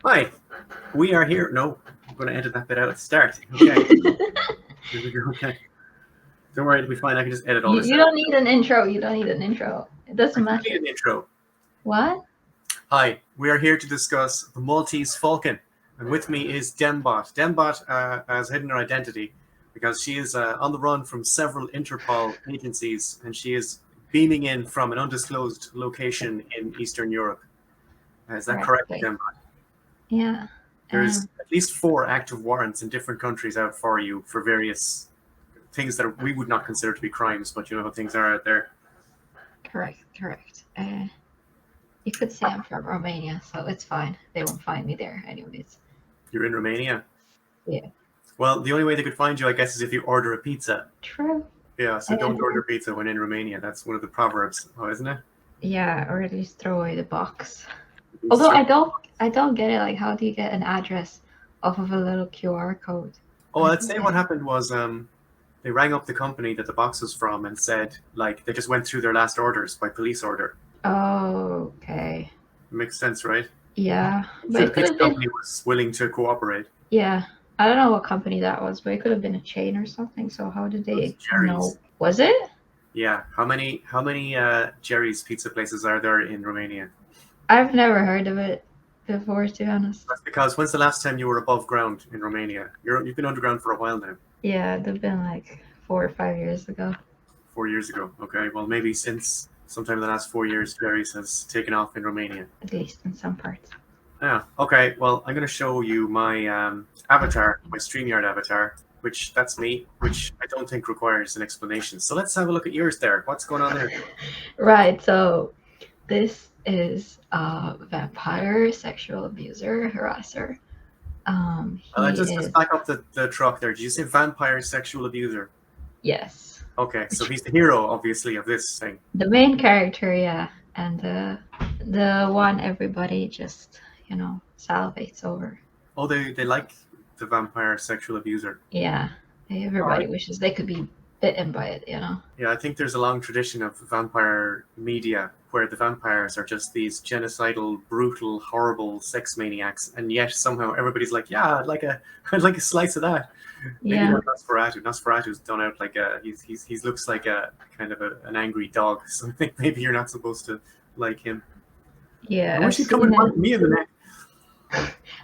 Hi, we are here. No, I'm going to edit that bit out at the start. Okay, here we go. Okay, don't worry, it'll be fine. I can just edit all You, this you out. don't need an intro. You don't need an intro. It I doesn't do need matter. an intro. What? Hi, we are here to discuss the Maltese Falcon, and with me is Dembot. Dembot has hidden her identity because she is on the run from several Interpol agencies, and she is beaming in from an undisclosed location in Eastern Europe. Is that correct, Correctly. Dembot? Yeah. There's at least 4 active warrants in different countries out for you for various things that we would not consider to be crimes, but you know how things are out there. Correct. You could say I'm from Romania, so it's fine. They won't find me there, anyways. You're in Romania. Yeah. Well, the only way they could find you, I guess, is if you order a pizza. True. Yeah, so don't order pizza when in Romania. That's one of the proverbs, isn't it? Yeah, or at least throw away the box. Although I don't get it. Like, how do you get an address off of a little QR code? Oh, I'd say what happened was they rang up the company that the box was from and said, like, they just went through their last orders by police order. Oh, okay. Makes sense, right? Yeah, but The it could pizza have been. company was willing to cooperate. Yeah, I don't know what company that was, but it could have been a chain or something. So how did It was they know? Jerry's. Was it? Yeah. How many Jerry's pizza places are there in Romania? I've never heard of it before, to be honest. That's because when's the last time you were above ground in Romania? You've been underground for a while now. Yeah, it'd have been like 4 or 5 years ago. 4 years ago. Okay. Well, maybe since sometime in the last 4 years, Jerry's has taken off in Romania. At least in some parts. Yeah. Okay. Well, I'm going to show you my avatar, my StreamYard avatar, which that's me, which I don't think requires an explanation. So let's have a look at yours there. What's going on there? Right, so this is a vampire, sexual abuser, harasser. Just back up the truck there. Did you say vampire sexual abuser? Yes. Okay, so he's the hero, obviously, of this thing. The main character, yeah, and the one everybody just salivates over. Oh, they like the vampire sexual abuser. Yeah, everybody wishes they could be bitten by it, Yeah, I think there's a long tradition of vampire media where the vampires are just these genocidal, brutal, horrible sex maniacs, and yet somehow everybody's like, yeah, I'd like a slice of that. Maybe Yeah. not Nosferatu. Nosferatu's done out like he looks like a kind of an angry dog. So I think maybe you're not supposed to like him. Yeah, I wish he'd come and punch me in the neck.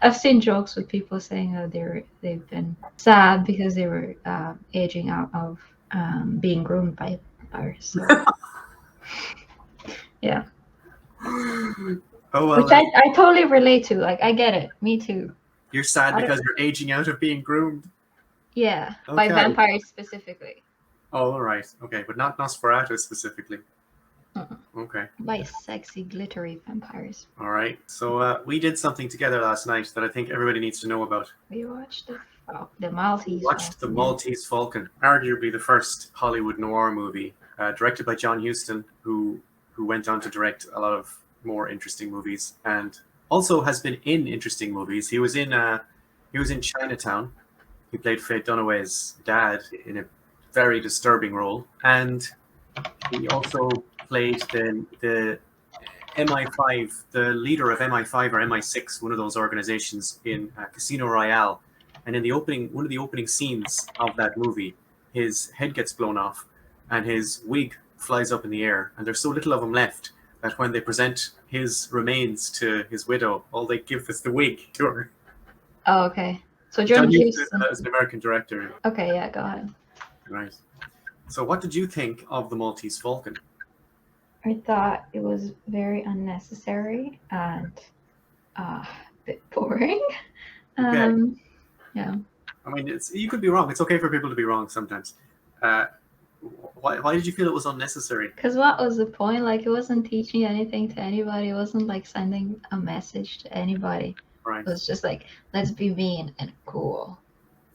I've seen jokes with people saying that they've been sad because they were aging out of being groomed by vampires. So. Yeah. Oh well. Which I totally relate to. Like, I get it. Me too. You're sad because you're aging out of being groomed. Yeah, by vampires specifically. Oh, all right. Okay, but not Nosferatu specifically. Okay. By sexy, glittery vampires. All right. So we did something together last night that I think everybody needs to know about. We watched the Maltese. The Maltese Falcon, arguably the first Hollywood noir movie, directed by John Huston, who went on to direct a lot of more interesting movies, and also has been in interesting movies. He was in Chinatown. He played Faye Dunaway's dad in a very disturbing role, and he also played the MI5, the leader of MI5 or MI6, one of those organizations in Casino Royale. And in one of the opening scenes of that movie, his head gets blown off and his wig flies up in the air. And there's so little of him left that when they present his remains to his widow, all they give is the wig to her. Oh, okay. So John Huston is an American director. Okay, yeah, go ahead. Right. So what did you think of the Maltese Falcon? I thought it was very unnecessary and a bit boring. Okay. Yeah. I mean, you could be wrong. It's okay for people to be wrong sometimes. Why did you feel it was unnecessary? Because what was the point? Like, it wasn't teaching anything to anybody. It wasn't like sending a message to anybody. Right. It was just like, let's be mean and cool.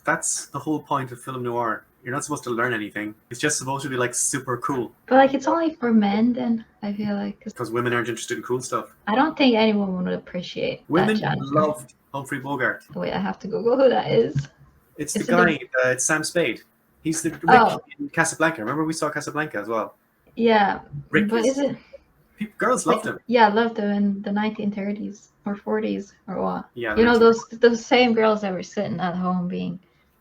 That's the whole point of film noir. You're not supposed to learn anything. It's just supposed to be like super cool. But like, it's only for men then, I feel like. Because women aren't interested in cool stuff. I don't think anyone would appreciate women loved Humphrey Bogart. Wait, I have to Google who that is. It's the guy, it's Sam Spade. He's the Rick in Casablanca. Remember we saw Casablanca as well? Yeah, Rick but is it... Girls loved him. Yeah, loved them in the 1930s or 40s or what. Yeah, You know, those same girls that were sitting at home being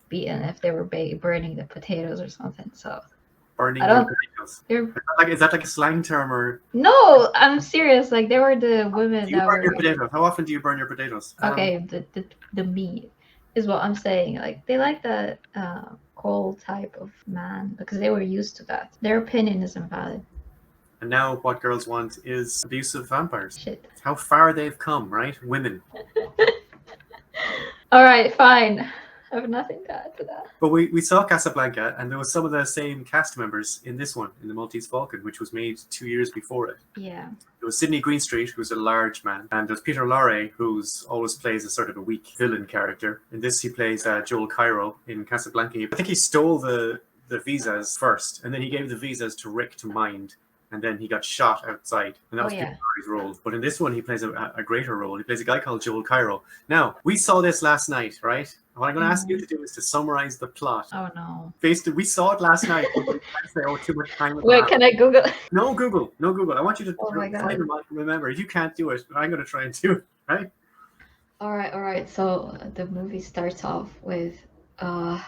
beaten if they were burning the potatoes or something. So burning I their don't. potatoes. They're Is that like a slang term or? no, I'm serious. Like they were the women Do you that burn were your potatoes? How often do you burn your potatoes? okay. The meat is what I'm saying. Like they like that cold type of man because they were used to that. Their opinion is invalid. And now what girls want is abusive vampires. Shit. How far they've come, right? Women. All right, fine. I have nothing to add to that. But we saw Casablanca, and there was some of the same cast members in this one, in the Maltese Falcon, which was made 2 years before it. Yeah. There was Sidney Greenstreet, who's a large man, and there's Peter Lorre, who's always plays a sort of a weak villain character. In this, he plays Joel Cairo in Casablanca. I think he stole the visas first, and then he gave the visas to Rick to mind, and then he got shot outside, and that was Peter Lorre's role. But in this one, he plays a greater role. He plays a guy called Joel Cairo. Now, we saw this last night, right? What I'm going to ask you to do is to summarize the plot. Oh no. Basically, we saw it last night. Too much time. Wait, can I Google? No Google. I want you to try to remember. If you can't do it, I'm going to try and do it, right? All right. So the movie starts off with, I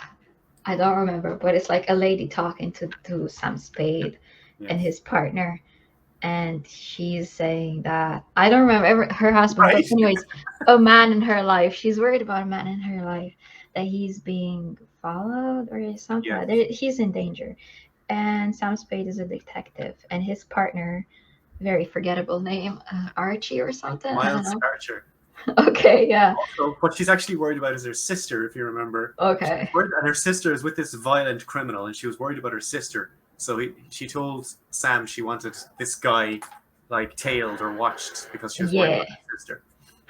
don't remember, but it's like a lady talking to Sam Spade and his partner. And she's saying that, I don't remember her husband, but anyways, a man in her life. She's worried about a man in her life, that he's being followed or something. Yeah. He's in danger. And Sam Spade is a detective, and his partner, very forgettable name, Archie or something. Miles Archer. Okay, yeah. Also, what she's actually worried about is her sister, if you remember. Okay. And her sister is with this violent criminal, and she was worried about her sister. So she told Sam she wanted this guy like tailed or watched because she was worried about her sister.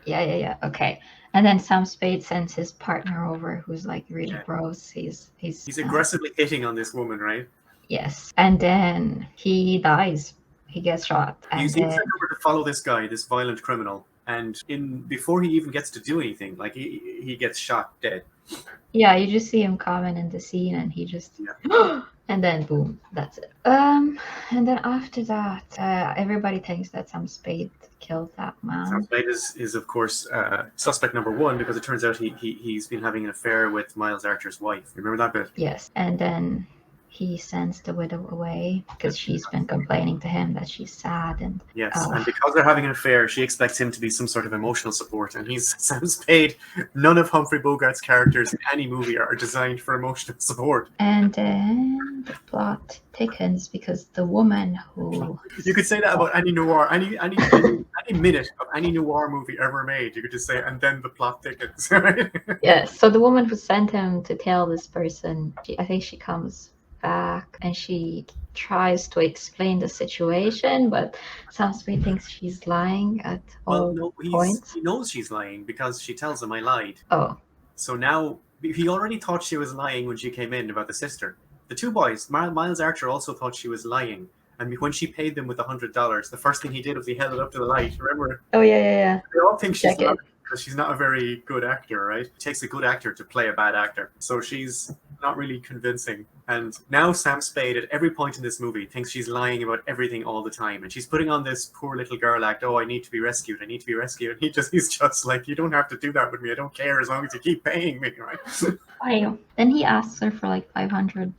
Yeah. Okay. And then Sam Spade sends his partner over, who's like really gross. He's aggressively hitting on this woman, right? Yes. And then he dies. He gets shot. He's sent over to follow this guy, this violent criminal, and before he even gets to do anything, like he gets shot dead. Yeah, you just see him coming in the scene, and he just and then boom, that's it. And then after that, everybody thinks that Sam Spade killed that man. Sam Spade is of course suspect number one, because it turns out he's been having an affair with Miles Archer's wife. Remember that bit? Yes, and then he sends the widow away because she's been complaining to him that she's sad. And and because they're having an affair, she expects him to be some sort of emotional support, and he's Sam Spade. None of Humphrey Bogart's characters in any movie are designed for emotional support. And then the plot thickens because the woman who... You could say that about any noir, any minute of any noir movie ever made. You could just say, and then the plot thickens. Yes, so the woman who sent him to tell this person, I think she comes back and she tries to explain the situation, but Sam Spade thinks she's lying at all points. He knows she's lying because she tells him, I lied. Oh. So now, he already thought she was lying when she came in about the sister. The two boys, Miles Archer also thought she was lying. And when she paid them with $100, the first thing he did was he held it up to the light. Remember? Oh, yeah. They all think she's lying because she's not a very good actor, right? It takes a good actor to play a bad actor. So she's not really convincing. And now Sam Spade, at every point in this movie, thinks she's lying about everything all the time. And she's putting on this poor little girl act, oh, I need to be rescued. And he's just like, you don't have to do that with me. I don't care as long as you keep paying me, right? Wow. Then he asks her for like $500.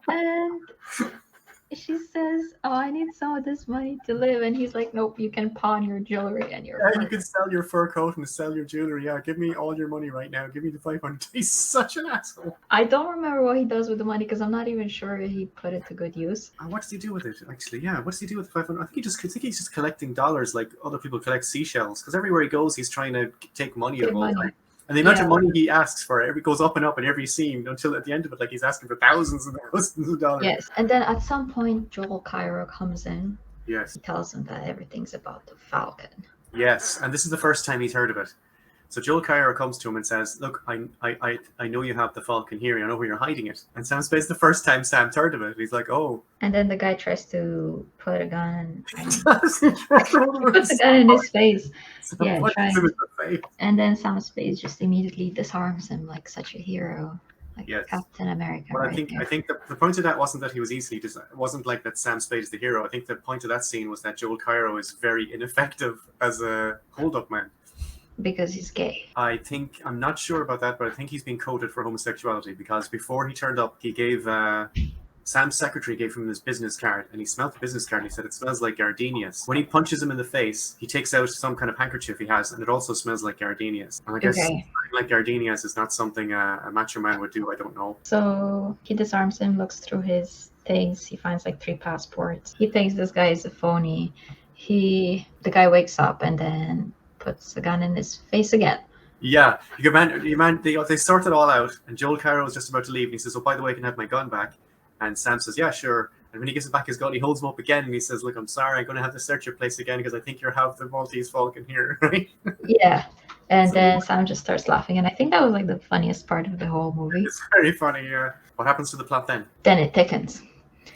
And she says, oh, I need some of this money to live. And he's like, nope, you can pawn your jewelry and your you can sell your fur coat and sell your jewelry. Yeah, give me all your money right now. Give me the $500. He's such an asshole. I don't remember what he does with the money because I'm not even sure he put it to good use. What does he do with it, actually? Yeah, what does he do with the $500? I think he's just collecting dollars like other people collect seashells, because everywhere he goes, he's trying to take money out of all time. And the amount of money he asks for it goes up and up in every scene until at the end of it, like he's asking for thousands and thousands of dollars. Yes, and then at some point, Joel Cairo comes in. Yes. He tells him that everything's about the Falcon. Yes, and this is the first time he's heard of it. So Joel Cairo comes to him and says, look, I know you have the Falcon here. I know where you're hiding it. And Sam Spade's the first time Sam's heard of it. He's like, oh. And then the guy tries to put a gun and puts the gun in his face. And then Sam Spade just immediately disarms him like such a hero. like Yes. Captain America. Well, Right I there. think the point of that wasn't that he was easily it wasn't like that Sam Spade is the hero. I think the point of that scene was that Joel Cairo is very ineffective as a hold-up man. Because he's gay. I'm not sure about that, but I think he's been coded for homosexuality because before he turned up, he gave Sam's secretary gave him his business card, and he smelled the business card and he said it smells like gardenias. When he punches him in the face, he takes out some kind of handkerchief he has, and it also smells like gardenias. And I guess Okay. like gardenias is not something a macho man would do. I don't know. So he disarms him, looks through his things. He finds like 3 passports. He thinks this guy is a phony. The guy wakes up and then puts the gun in his face again. Yeah, they sort it all out, and Joel Cairo is just about to leave, and he says, "Oh, by the way, I can have my gun back." And Sam says, "Yeah, sure." And when he gives back his gun, he holds him up again, and he says, "Look, I'm sorry, I'm going to have to search your place again because I think you have the Maltese Falcon here." Right? Yeah. And So- then Sam just starts laughing, and I think that was like the funniest part of the whole movie. It's very funny. Yeah. What happens to the plot then? Then it thickens.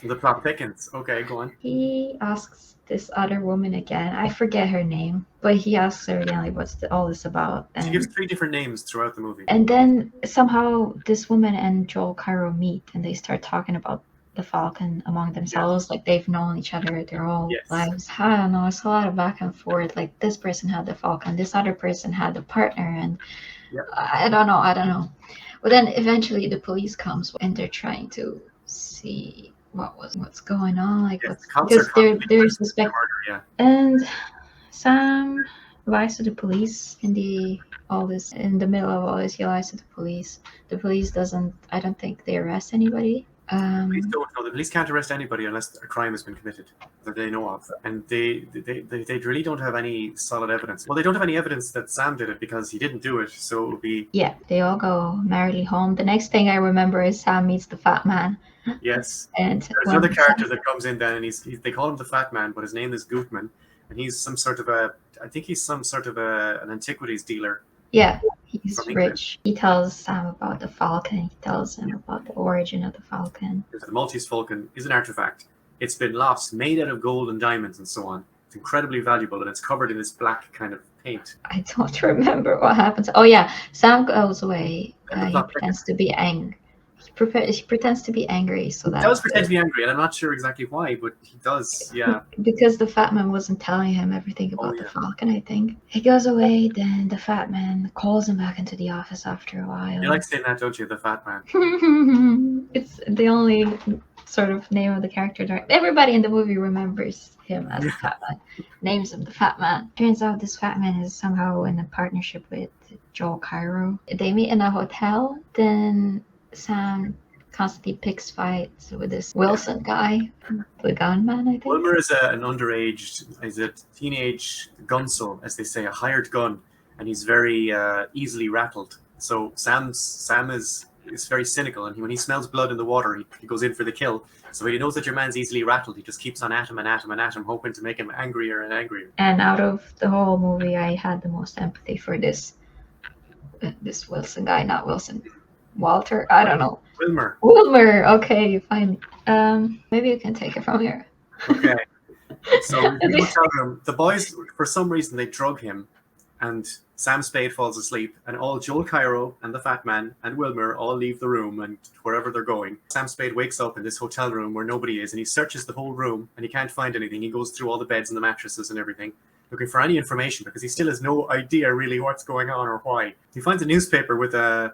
The plot thickens. Okay, go on. He asks this other woman again. I forget her name, but he asks her again, like, what's all this about? She gives 3 different names throughout the movie. And then somehow this woman and Joel Cairo meet, and they start talking about the Falcon among themselves. Like they've known each other their whole lives. I don't know. It's a lot of back and forth. Like this person had the Falcon, this other person had the partner, and I don't know. But then eventually the police comes and they're trying to see what's going on, like because they're suspect. And Sam lies to the police in the middle of all this. He lies to the police. The police doesn't. I don't think they arrest anybody. Police don't know. The police can't arrest anybody unless a crime has been committed that they know of, and they really don't have any solid evidence. Well, they don't have any evidence that Sam did it because he didn't do it. So it would be They all go merrily home. The next thing I remember is Sam meets the fat man. Yes, and there's another character that comes in then, and they call him the fat man, but his name is Gutman, and he's some sort of an antiquities dealer. Yeah, he's rich. He tells Sam about the Falcon. He tells him about the origin of the Falcon. The Maltese Falcon is an artifact. It's been lost, made out of gold and diamonds and so on. It's incredibly valuable, and it's covered in this black kind of paint. I don't remember what happens. Oh yeah, Sam goes away. He pretends to be angry. He pretends to be angry, so that he does pretend to be angry, and I'm not sure exactly why, but he does. Yeah, because the fat man wasn't telling him everything about the Falcon. I think he goes away. Then the fat man calls him back into the office after a while. You like saying that, don't you? The fat man. It's the only sort of name of the character. Everybody in the movie remembers him as the fat man. Names him the fat man. Turns out this fat man is somehow in a partnership with Joel Cairo. They meet in a hotel. Then Sam constantly picks fights with this Wilson guy, the gunman, I think. Wilmer is a teenage gunso, as they say, a hired gun, and he's very easily rattled. So Sam is very cynical, and when he smells blood in the water, he goes in for the kill. So he knows that your man's easily rattled. He just keeps on at him, hoping to make him angrier and angrier. And out of the whole movie, I had the most empathy for this Wilson guy, not Wilson. Walter, I don't know. Wilmer. Okay, fine. Maybe you can take it from here. Okay. So the boys, for some reason, they drug him, and Sam Spade falls asleep, and all Joel Cairo and the fat man and Wilmer all leave the room and wherever they're going. Sam Spade wakes up in this hotel room where nobody is, and he searches the whole room, and he can't find anything. He goes through all the beds and the mattresses and everything, looking for any information because he still has no idea really what's going on or why. He finds a newspaper with the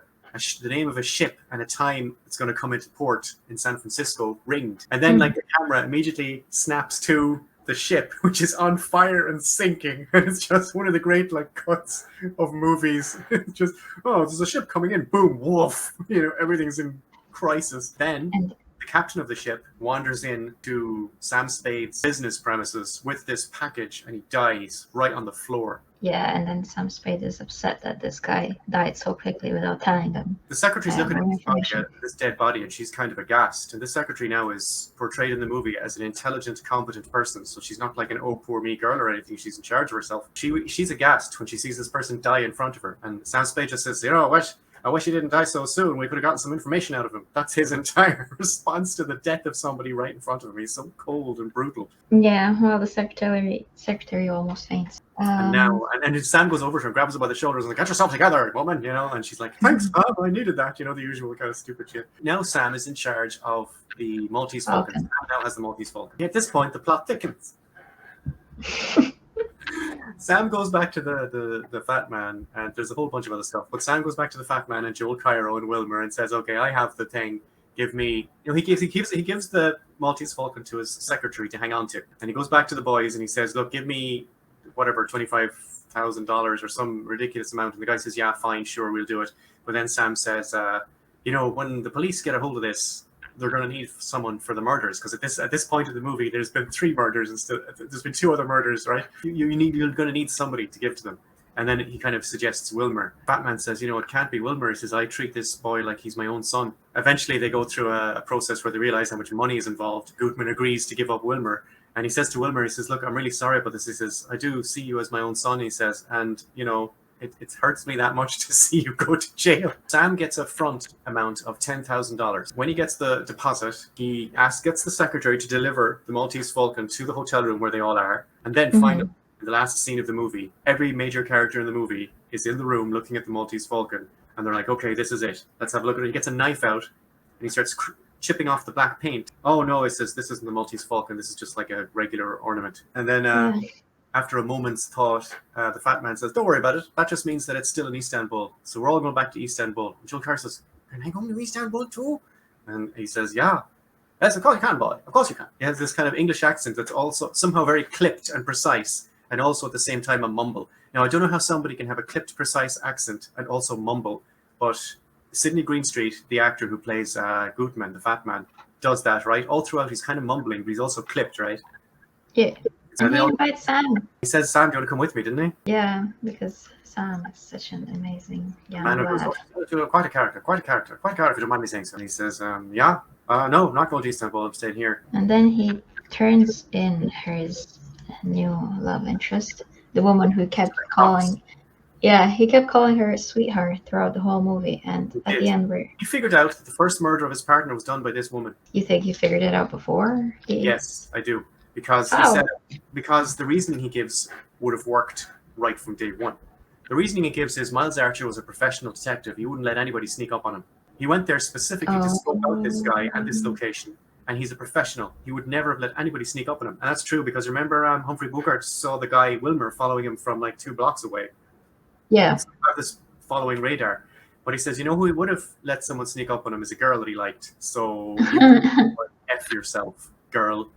name of a ship and a time it's going to come into port in San Francisco ringed. And then the camera immediately snaps to the ship, which is on fire and sinking. And it's just one of the great cuts of movies. It's just, there's a ship coming in. Boom, woof. Everything's in crisis. Then the captain of the ship wanders in to Sam Spade's business premises with this package, and he dies right on the floor. Yeah, and then Sam Spade is upset that this guy died so quickly without telling them. The secretary's looking at this dead body, and she's kind of aghast. And this secretary now is portrayed in the movie as an intelligent, competent person. So she's not like an oh, poor me girl or anything. She's in charge of herself. She's aghast when she sees this person die in front of her. And Sam Spade just says, what? I wish he didn't die so soon. We could have gotten some information out of him. That's his entire response to the death of somebody right in front of him. He's so cold and brutal. Yeah, well, the secretary almost faints. And then Sam goes over to him, grabs her by the shoulders, and like, get yourself together, woman, you know. And she's like, thanks, Sam, I needed that, you know, the usual kind of stupid shit. Now Sam is in charge of the Maltese Falcon. Sam now has the Maltese Falcon. At this point, the plot thickens. Sam goes back to the fat man, and there's a whole bunch of other stuff. But Sam goes back to the fat man and Joel Cairo and Wilmer and says, "Okay, I have the thing. Give me." You know, he gives the Maltese Falcon to his secretary to hang on to, and he goes back to the boys and he says, "Look, give me whatever $25,000 or some ridiculous amount." And the guy says, "Yeah, fine, sure, we'll do it." But then Sam says, "You know, when the police get a hold of this, they're going to need someone for the murders, because at this point of the movie, there's been 3 murders and still there's been 2 other murders, right? You're going to need somebody to give to them." And then he kind of suggests Wilmer. Batman says, "You know, it can't be Wilmer." He says, "I treat this boy like he's my own son." Eventually, they go through a process where they realize how much money is involved. Gutman agrees to give up Wilmer. And he says to Wilmer, he says, "Look, I'm really sorry about this." He says, "I do see you as my own son," he says, "and, you know, it hurts me that much to see you go to jail." Sam gets a front amount of $10,000. When he gets the deposit, he gets the secretary to deliver the Maltese Falcon to the hotel room where they all are. And then finally, in the last scene of the movie, every major character in the movie is in the room looking at the Maltese Falcon. And they're like, "Okay, this is it. Let's have a look at it." He gets a knife out and he starts chipping off the black paint. "Oh no," he says, "this isn't the Maltese Falcon. This is just like a regular ornament." And then after a moment's thought, the fat man says, "Don't worry about it. That just means that it's still in Istanbul. So we're all going back to Istanbul." And Joel Carr says, "Can I go to Istanbul too?" And he says, "Yeah." "Yes, of course you can, boy. Of course you can." He has this kind of English accent that's also somehow very clipped and precise, and also at the same time a mumble. Now, I don't know how somebody can have a clipped, precise accent and also mumble, but Sidney Greenstreet, the actor who plays Gutman, the fat man, does that, right? All throughout, he's kind of mumbling, but he's also clipped, right? Yeah. And he invites Sam. He says, "Sam, do you want to come with me?" Didn't he? Yeah, because Sam is such an amazing young man lad. Quite a character, if you don't mind me saying so. And he says, "Yeah, no, not going to Istanbul, I'm staying here." And then he turns in his new love interest, the woman who kept calling. Yeah, he kept calling her sweetheart throughout the whole movie, and at the end, he figured out that the first murder of his partner was done by this woman. You think he figured it out before? Yes, I do. Because he said, because the reasoning he gives would have worked right from day one. The reasoning he gives is Miles Archer was a professional detective. He wouldn't let anybody sneak up on him. He went there specifically to scope out this guy and this location. And he's a professional. He would never have let anybody sneak up on him. And that's true, because remember, Humphrey Bogart saw the guy Wilmer following him from like 2 blocks away. Yeah. So have this following radar. But he says, you know who he would have let someone sneak up on him is a girl that he liked. So you F yourself, girl.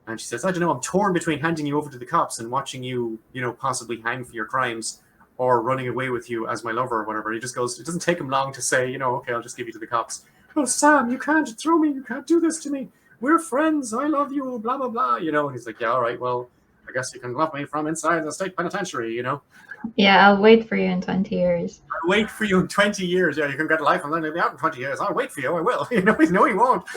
And she says, "I don't know, I'm torn between handing you over to the cops and watching you, you know, possibly hang for your crimes, or running away with you as my lover," or whatever. He just goes, it doesn't take him long to say, you know, "Okay, I'll just give you to the cops." "Oh, Sam, you can't throw me. You can't do this to me. We're friends. I love you, blah, blah, blah." You know, and he's like, "Yeah, all right, well, I guess you can love me from inside the state penitentiary, you know." "Yeah, I'll wait for you in 20 years. "I'll wait for you in 20 years. Yeah, you can get a life and then you'll be out in 20 years. I'll wait for you. I will." You know, no, he won't.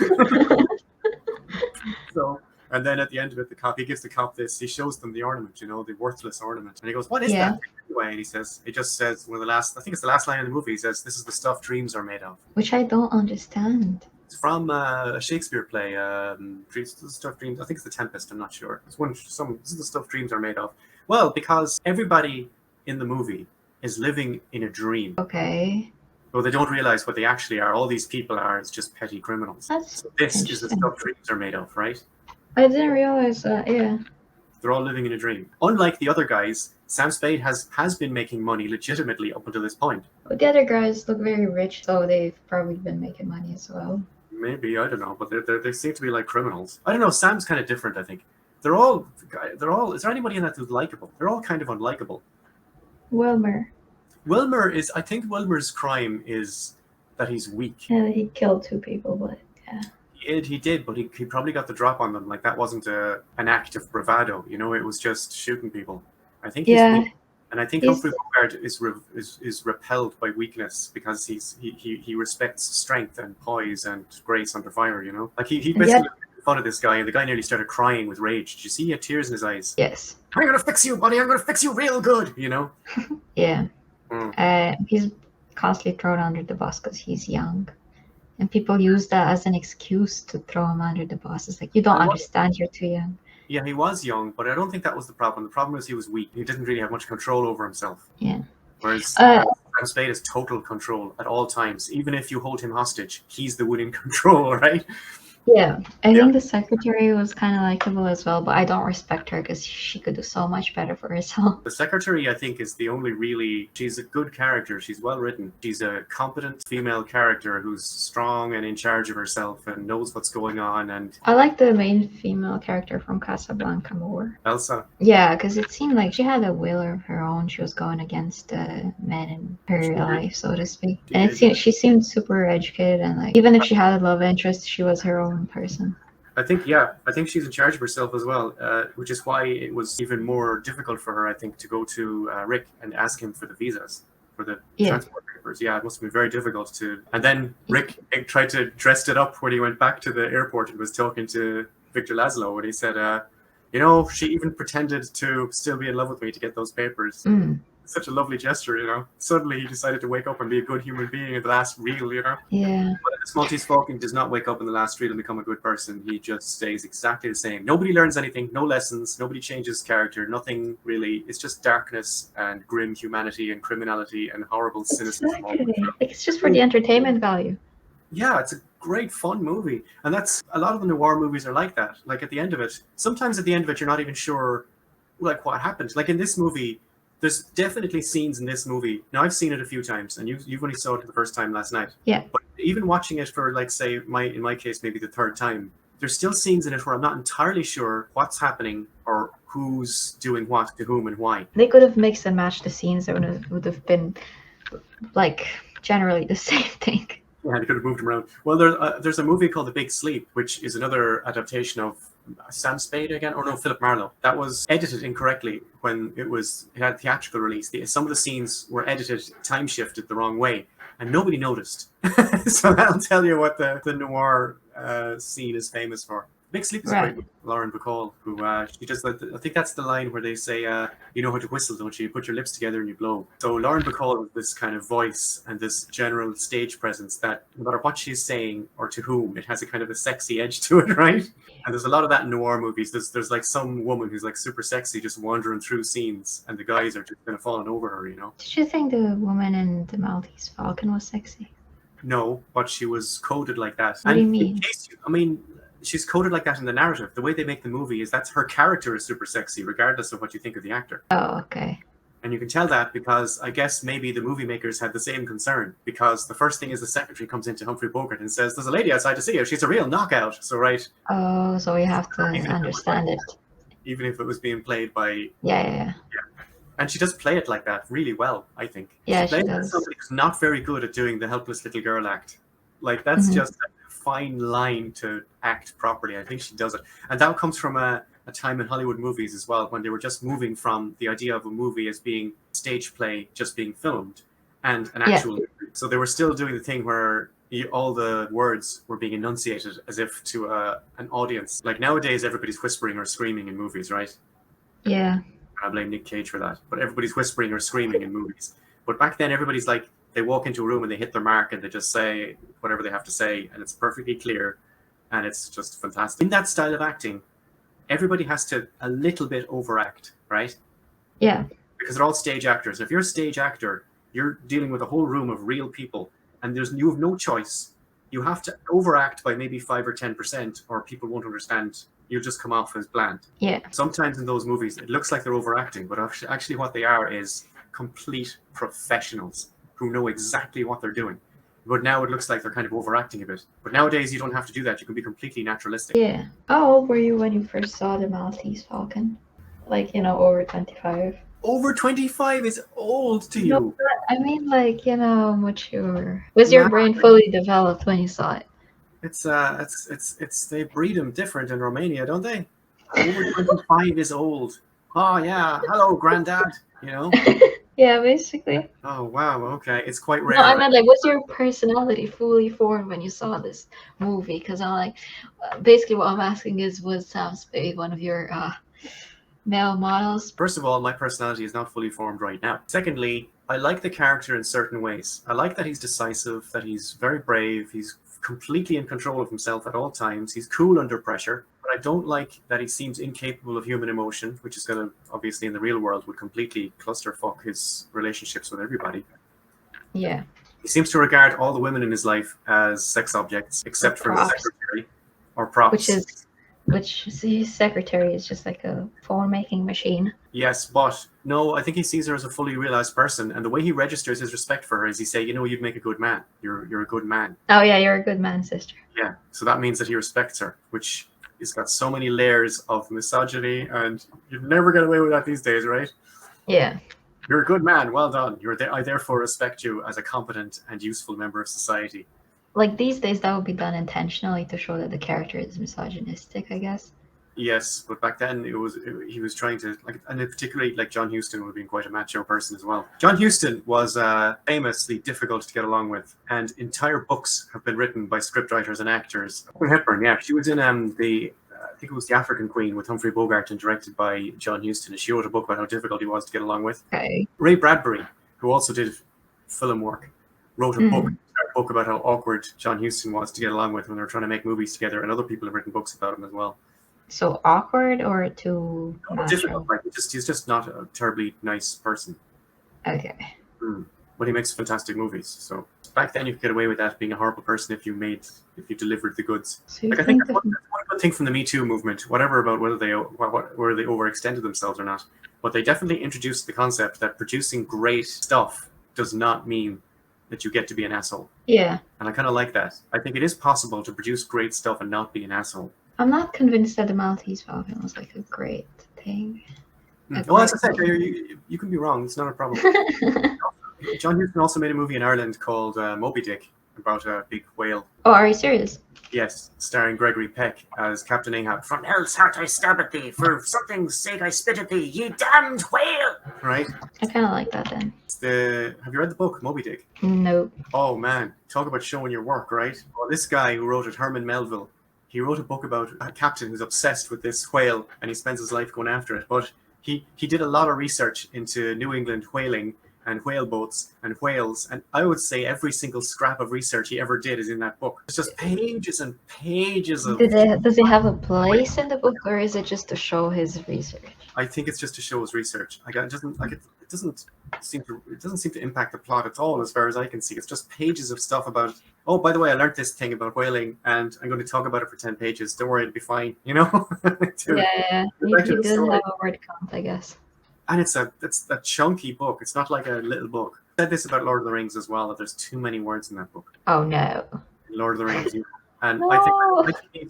So, and then at the end of it, he gives the cop this. He shows them the ornament, you know, the worthless ornament. And he goes, "What is that anyway?" And he says, it just says, I think it's the last line in the movie. He says, "This is the stuff dreams are made of." Which I don't understand. It's from a Shakespeare play. Stuff dreams. I think it's The Tempest. I'm not sure. This is the stuff dreams are made of. Well, because everybody in the movie is living in a dream. Okay. Though they don't realize what they actually are. All these people are just petty criminals. That's so this is the stuff dreams are made of, right? I didn't realize that, yeah. They're all living in a dream. Unlike the other guys, Sam Spade has been making money legitimately up until this point. But the other guys look very rich, so they've probably been making money as well. Maybe, I don't know, but they seem to be like criminals. I don't know, Sam's kind of different, I think. They're all, is there anybody in that who's likable? They're all kind of unlikable. Wilmer is, I think Wilmer's crime is that he's weak. Yeah, he killed 2 people, but yeah. He did, but he probably got the drop on them. Like, that wasn't an act of bravado, you know, it was just shooting people. I think he's weak. And I think Humphrey Bogart is repelled by weakness, because he respects strength and poise and grace under fire, you know? Like, he basically made fun of this guy, and the guy nearly started crying with rage. Did you see he had tears in his eyes? Yes. "I'm going to fix you, buddy. I'm going to fix you real good," you know? Yeah. He's constantly thrown under the bus because he's young. And people use that as an excuse to throw him under the bus. It's like, you don't And what, understand, you're too young. yeah, he was young, but I don't think that was the problem. The problem was he was weak. He didn't really have much control over himself. Yeah. Whereas Uh, Sam Spade has total control at all times. Even if you hold him hostage, he's the one in control, right? Yeah, I Yeah. think the secretary was kind of likable as well, but I don't respect her because she could do so much better for herself. The secretary, I think, is the only really. She's a good character. She's well written. She's a competent female character who's strong and in charge of herself and knows what's going on. And I like the main female character from Casablanca more. Elsa, Yeah, because it seemed like she had a will of her own. She was going against the men in her life, so to speak. She And it did. seemed she seemed super educated, and like even if she had a love interest, she was her own person. I think she's in charge of herself as well, which is why it was even more difficult for her, I think, to go to Rick and ask him for the visas, for the transport papers. Yeah, it must have been very difficult to. And then Rick tried to dress it up when he went back to the airport and was talking to Victor Laszlo, and he said, she even pretended to still be in love with me to get those papers. Such a lovely gesture, Suddenly he decided to wake up and be a good human being in the last reel, Yeah. But this Maltese Falcon does not wake up in the last reel and become a good person. He just stays exactly the same. Nobody learns anything, no lessons, nobody changes character, nothing really. It's just darkness and grim humanity and criminality and horrible cynicism. Exactly. It's just for the entertainment value. Yeah, it's a great fun movie. And that's a lot of the noir movies are like that. Like at the end of it, sometimes at the end of it you're not even sure like what happened. Like in this movie, there's definitely scenes in this movie. Now, I've seen it a few times, and you've only saw it for the first time last night. Yeah. But even watching it for, like, say, in my case, maybe the third time, there's still scenes in it where I'm not entirely sure what's happening or who's doing what to whom and why. They could have mixed and matched the scenes. It would have been, like, generally the same thing. Yeah, they could have moved them around. Well, there's a movie called The Big Sleep, which is another adaptation of Sam Spade again, or no, Philip Marlowe. That was edited incorrectly when it had theatrical release. Some of the scenes were edited, time shifted the wrong way, and nobody noticed. So that'll tell you what the noir scene is famous for. Big Sleep is great with Lauren Bacall, who she does. I think that's the line where they say, "You know how to whistle, don't you? You put your lips together and you blow." So Lauren Bacall with this kind of voice and this general stage presence that no matter what she's saying or to whom, it has a kind of a sexy edge to it, right? And there's a lot of that in noir movies. There's like some woman who's like super sexy just wandering through scenes, and the guys are just kind of falling over her, Did you think the woman in the Maltese Falcon was sexy? No, but she was coded like that. What do you mean? She's coded like that in the narrative. The way they make the movie is that's her character is super sexy, regardless of what you think of the actor. Oh, okay. And you can tell that because I guess maybe the movie makers had the same concern, because the first thing is the secretary comes into Humphrey Bogart and says, "There's a lady outside to see you. She's a real knockout." So right. Oh, so we have to understand it. Even if it was being played by. Yeah. And she does play it like that really well, I think. Yeah, she does. Somebody who's not very good at doing the helpless little girl act. Like that's just a fine line to act properly. I think she does it, and that comes from a time in Hollywood movies as well, when they were just moving from the idea of a movie as being stage play, just being filmed, and an actual movie. So they were still doing the thing where all the words were being enunciated as if to an audience. Like nowadays, everybody's whispering or screaming in movies, right? Yeah. I blame Nick Cage for that. But everybody's whispering or screaming in movies. But back then, everybody's like, they walk into a room and they hit their mark and they just say whatever they have to say, and it's perfectly clear, and it's just fantastic. In that style of acting, everybody has to a little bit overact, right? Yeah. Because they're all stage actors. If you're a stage actor, you're dealing with a whole room of real people, and you have no choice. You have to overact by maybe 5 or 10%, or people won't understand. You'll just come off as bland. Yeah. Sometimes in those movies, it looks like they're overacting, but actually what they are is complete professionals who know exactly what they're doing. But now it looks like they're kind of overacting a bit. But nowadays, you don't have to do that. You can be completely naturalistic. Yeah. How old were you when you first saw the Maltese Falcon? Like, over 25? Over 25 is old to you. No, I mean, like, mature. Was your brain fully developed when you saw it? It's they breed them different in Romania, don't they? Over 25 is old. Oh yeah, hello, granddad. Yeah, basically. Oh wow, okay, it's quite rare. No, I meant like, was your personality fully formed when you saw this movie? Because I'm like, basically what I'm asking is, was Sam Spade one of your Male models. First of all, my personality is not fully formed right now. Secondly, I like the character in certain ways. I like that he's decisive, that he's very brave, he's completely in control of himself at all times, he's cool under pressure. But I don't like that he seems incapable of human emotion, which is going to, obviously in the real world, would completely clusterfuck his relationships with everybody. Yeah. He seems to regard all the women in his life as sex objects, except for the secretary, or props. Which his secretary is just like a phone-making machine. Yes, but no, I think he sees her as a fully realized person, and the way he registers his respect for her is he say, you know, you'd make a good man. You're a good man. Oh yeah, you're a good man, sister. Yeah, so that means that he respects her, which has got so many layers of misogyny, and you'd never get away with that these days, right? Yeah. You're a good man. Well done. I therefore respect you as a competent and useful member of society. Like these days, that would be done intentionally to show that the character is misogynistic, I guess. Yes, but back then he was trying to, like, and particularly like John Huston would have been quite a macho person as well. John Huston was famously difficult to get along with, and entire books have been written by scriptwriters and actors. Hepburn, yeah, she was in I think it was The African Queen with Humphrey Bogart and directed by John Huston. And she wrote a book about how difficult he was to get along with. Okay. Ray Bradbury, who also did film work, wrote a book about how awkward John Huston was to get along with when they were trying to make movies together, and other people have written books about him as well. So awkward or too difficult? Like he's just not a terribly nice person. Okay. But he makes fantastic movies. So back then you could get away with that, being a horrible person if you delivered the goods. So like I think that's one good thing from the Me Too movement, whatever about whether they overextended themselves or not. But they definitely introduced the concept that producing great stuff does not mean that you get to be an asshole. Yeah. And I kind of like that. I think it is possible to produce great stuff and not be an asshole. I'm not convinced that the Maltese Falcon was like a great thing. Well, as I said, you can be wrong. It's not a problem. John Huston also made a movie in Ireland called Moby-Dick about a big whale. Oh, are you serious? Yes, starring Gregory Peck as Captain Ahab. From hell's heart I stab at thee, for something's sake I spit at thee, ye damned whale! Right? I kind of like that then. Have you read the book, Moby-Dick? Nope. Oh man, talk about showing your work, right? Well, this guy who wrote it, Herman Melville, he wrote a book about a captain who's obsessed with this whale and he spends his life going after it. But he did a lot of research into New England whaling and whale boats and whales, and I would say every single scrap of research he ever did is in that book. It's just pages and pages of... Does he have a place in the book, or is it just to show his research? I think it's just to show his research. It doesn't seem to impact the plot at all, as far as I can see. It's just pages of stuff about, oh, by the way, I learned this thing about whaling, and I'm going to talk about it for 10 pages. Don't worry, it'll be fine, you know? Yeah. He doesn't have a word count, I guess. And it's a chunky book. It's not like a little book. I said this about Lord of the Rings as well, that there's too many words in that book. Oh no. Lord of the Rings. And No.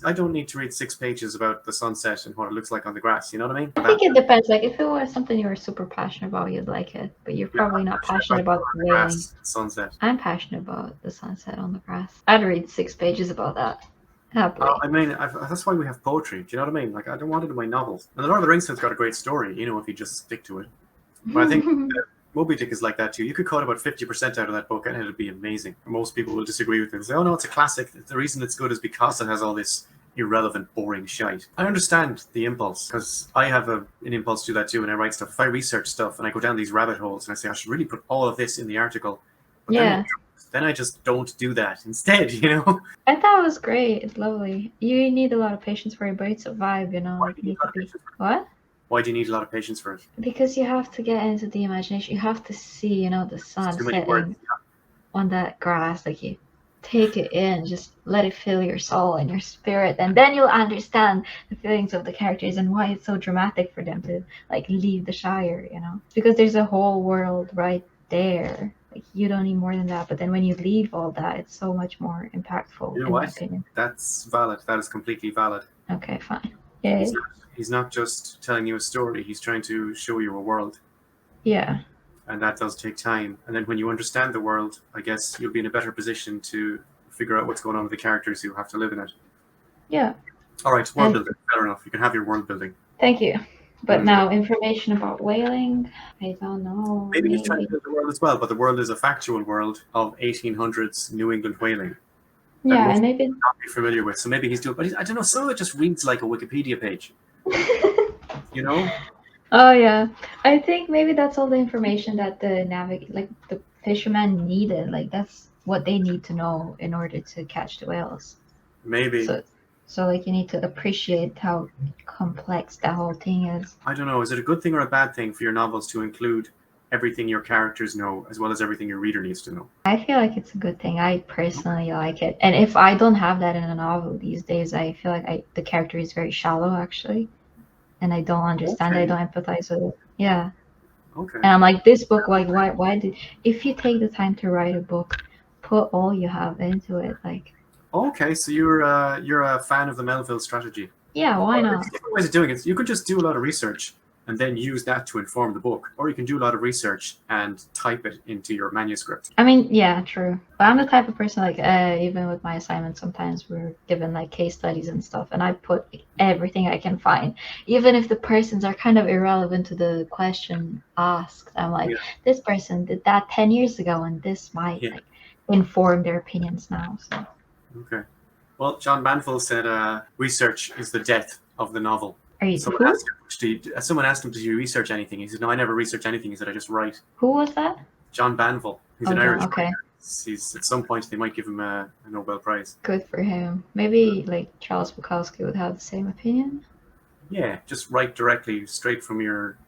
I don't need to read 6 pages about the sunset and what it looks like on the grass. You know what I mean? I think it depends. Like if it was something you were super passionate about, you'd like it. But you're probably not passionate about the whaling. Sunset. I'm passionate about the sunset on the grass. I'd read 6 pages about that. Happily. I mean, that's why we have poetry. Do you know what I mean? Like, I don't want it in my novels. And the Lord of the Rings has got a great story, you know, if you just stick to it. But I think Moby-Dick is like that too. You could cut about 50% out of that book and it'd be amazing. Most people will disagree with it and say, oh no, it's a classic. The reason it's good is because it has all this irrelevant, boring shite. I understand the impulse, because I have an impulse to do that too when I write stuff. If I research stuff and I go down these rabbit holes and I say, I should really put all of this in the article. But then I just don't do that instead, you know? I thought it was great. It's lovely. You need a lot of patience for it, but it's a vibe, you know? Why Like, do you you need to need be... What? Why do you need a lot of patience for it? Because you have to get into the imagination. You have to see, you know, the sun Too many words. setting on that grass. Like, you take it in, just let it fill your soul and your spirit, and then you'll understand the feelings of the characters and why it's so dramatic for them to, like, leave the Shire, you know? Because there's a whole world right there. Like, you don't need more than that. But then when you leave all that, it's so much more impactful, You know in my what? opinion. That's valid. That is completely valid. Okay, fine. Yay. He's not just telling you a story. He's trying to show you a world. Yeah. And that does take time. And then when you understand the world, I guess you'll be in a better position to figure out what's going on with the characters who have to live in it. Yeah. All right, world building. Fair enough. You can have your world building. Thank you. But now, information about whaling, I don't know. Maybe he's trying to build the world as well, but the world is a factual world of 1800s New England whaling. Yeah, and maybe... not be familiar with. So maybe he's doing... But I don't know, some of it just reads like a Wikipedia page. You know? Oh yeah, I think maybe that's all the information that the fisherman needed. Like that's what they need to know in order to catch the whales. Maybe. So, so like you need to appreciate how complex that whole thing is. I don't know. Is it a good thing or a bad thing for your novels to include everything your characters know as well as everything your reader needs to know? I feel like it's a good thing. I personally like it, and if I don't have that in a novel these days, I feel like the character is very shallow actually, and I don't understand. I Okay. don't empathize with it. Yeah. Okay. And I'm like, this book, like, why did, if you take the time to write a book, put all you have into it. Like, Okay. So you're a fan of the Melville strategy. yeah, why Well, there's not? different ways of doing it. You could just do a lot of research and then use that to inform the book, or you can do a lot of research and type it into your manuscript. I mean, yeah, true. But I'm the type of person, like, even with my assignments, sometimes we're given like case studies and stuff, and I put everything I can find, even if the persons are kind of irrelevant to the question asked. I'm like, Yeah. this person did that 10 years ago, and this might Yeah. like inform their opinions now. So, Okay. Well, John Banville said research is the death of the novel. are you Someone who? asked someone asked him, "Did you research anything?" He said, "No, I never research anything." He said, "I just write." Who was that? John Banville. He's Oh, an John. Irish Okay. writer. He's at some point they might give him a Nobel Prize. Good for him. Maybe like Charles Bukowski would have the same opinion. Yeah, just write directly, straight from your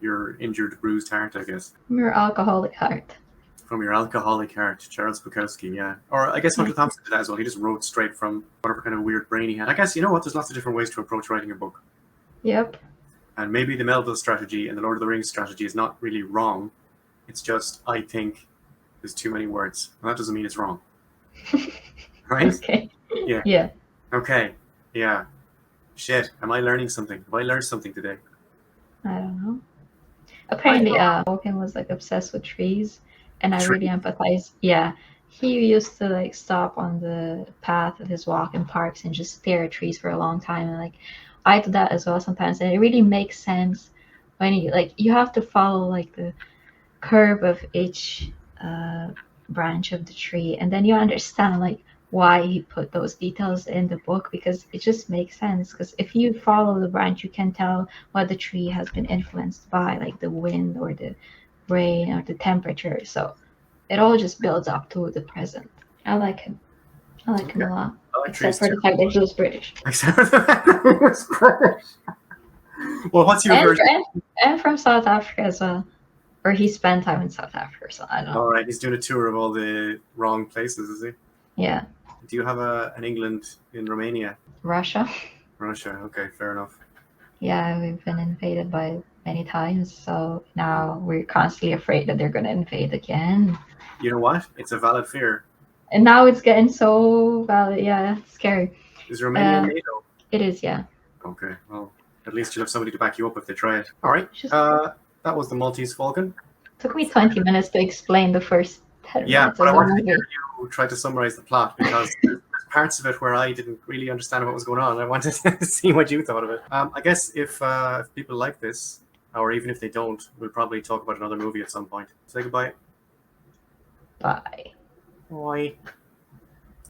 injured, bruised heart, I guess. From your alcoholic heart. From your alcoholic heart, Charles Bukowski, yeah. Or I guess Hunter Thompson did that as well. He just wrote straight from whatever kind of weird brain he had. I guess, you know what, there's lots of different ways to approach writing a book. Yep. And maybe the Melville strategy and the Lord of the Rings strategy is not really wrong. It's just, I think there's too many words. And that doesn't mean it's wrong. Right? Okay. Yeah. Yeah. Okay. Yeah. Shit. Am I learning something? Have I learned something today? I don't know. I Apparently, Tolkien was like obsessed with trees, and I really tree. empathize. Yeah. He used to like stop on the path of his walk in parks and just stare at trees for a long time. And like, I do that as well sometimes. And it really makes sense when you have to follow like the curve of each branch of the tree, and then you understand like why he put those details in the book because it just makes sense. Because if you follow the branch, you can tell what the tree has been influenced by, like the wind or the rain or the temperature. So it all just builds up to the present. I like him. I like him Okay. a lot, I like except trees for too. the fact that he was British Except for the fact that it was British. Well, what's your and, version? and from South Africa as well. Or he spent time in South Africa, so I don't know. All right, he's doing a tour of all the wrong places, is he? Yeah. Do you have an England in Romania? Russia. Russia. Okay, fair enough. Yeah, we've been invaded by many times, so now we're constantly afraid that they're going to invade again. You know what? It's a valid fear. And now it's getting so valid. Yeah, it's scary. Is Romania Uh, NATO? it is, yeah. Okay, well, at least you'll have somebody to back you up if they try it. All right. Just That was the Maltese Falcon. took me 20 minutes to explain the first 10 Yeah, minutes but of I the wanted to hear movie. you try to summarize the plot because there's parts of it where I didn't really understand what was going on. I wanted to see what you thought of it. I guess if people like this, or even if they don't, we'll probably talk about another movie at some point. Say goodbye. Bye. Bye.